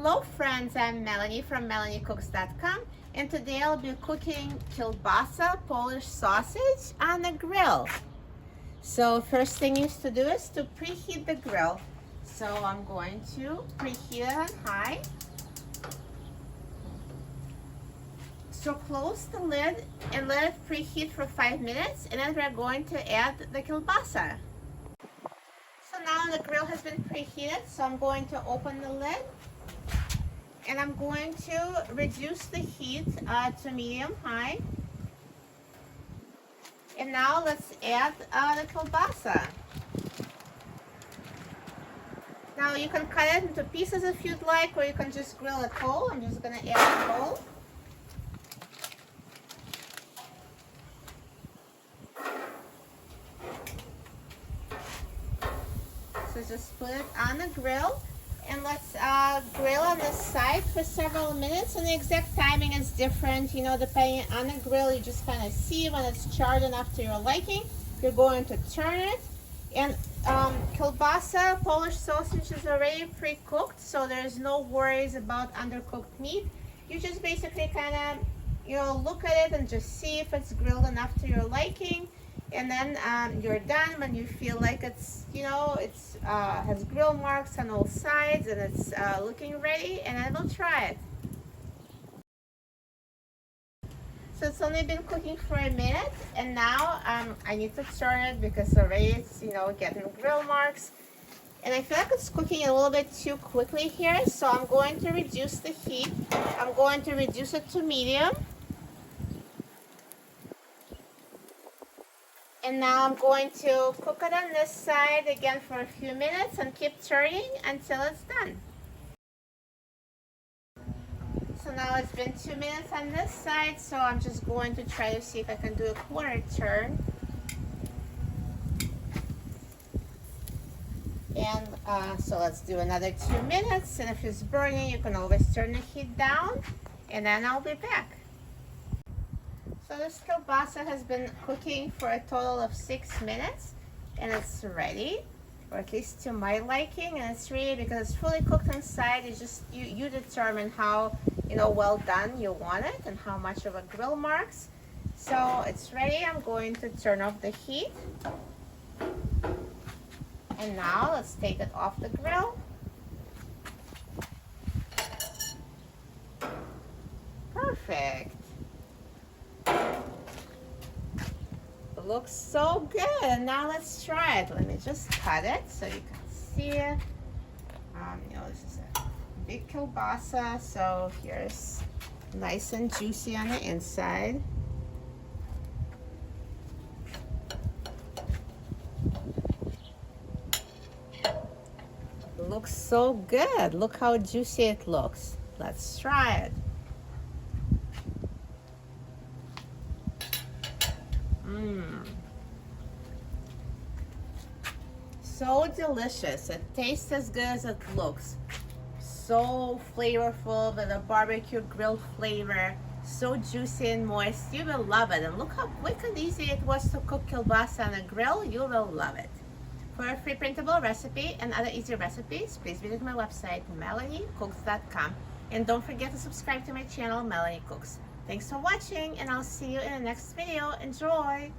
Hello friends, I'm Melanie from MelanieCooks.com, and today I'll be cooking kielbasa Polish sausage on the grill. So first thing you have to do is to preheat the grill. So I'm going to preheat it on high. So close the lid and let it preheat for 5 minutes, and then we're going to add the kielbasa. So now the grill has been preheated, so I'm going to open the lid. And I'm going to reduce the heat to medium-high. And now let's add the kielbasa. Now you can cut it into pieces if you'd like, or you can just grill it whole. I'm just going to add it whole. So just put it on the grill. And let's grill on the side for several minutes, and the exact timing is different, you know, depending on the grill. You just kind of see when it's charred enough to your liking. You're going to turn it. And kielbasa, Polish sausage, is already pre-cooked, so there's no worries about undercooked meat. You just basically kind of, you know, look at it and just see if it's grilled enough to your liking. And then you're done when you feel like it's, you know, it's has grill marks on all sides and it's looking ready, and then we'll try it. So it's only been cooking for a minute, and now I need to turn it because already it's, you know, getting grill marks. And I feel like it's cooking a little bit too quickly here, so I'm going to reduce the heat. I'm going to reduce it to medium. And now I'm going to cook it on this side again for a few minutes and keep turning until it's done. So now it's been 2 minutes on this side, so I'm just going to try to see if I can do a quarter turn. And so let's do another 2 minutes, and if it's burning, you can always turn the heat down, and then I'll be back. So this kielbasa has been cooking for a total of 6 minutes, and it's ready, or at least to my liking. And it's ready because it's fully cooked inside. It's just you determine how, you know, well done you want it and how much of a grill marks. So it's ready. I'm going to turn off the heat, and now let's take it off the grill. Perfect. Looks so good. Now let's try it. Let me just cut it so you can see it. You know, this is a big kielbasa, so here's nice and juicy on the inside. Looks so good. Look how juicy it looks. Let's try it. So delicious. It tastes as good as it looks. So flavorful with a barbecue grilled flavor. So juicy and moist. You will love it. And look how quick and easy it was to cook kielbasa on a grill. You will love it. For a free printable recipe and other easy recipes, please visit my website, MelanieCooks.com. And don't forget to subscribe to my channel, Melanie Cooks. Thanks for watching, and I'll see you in the next video. Enjoy!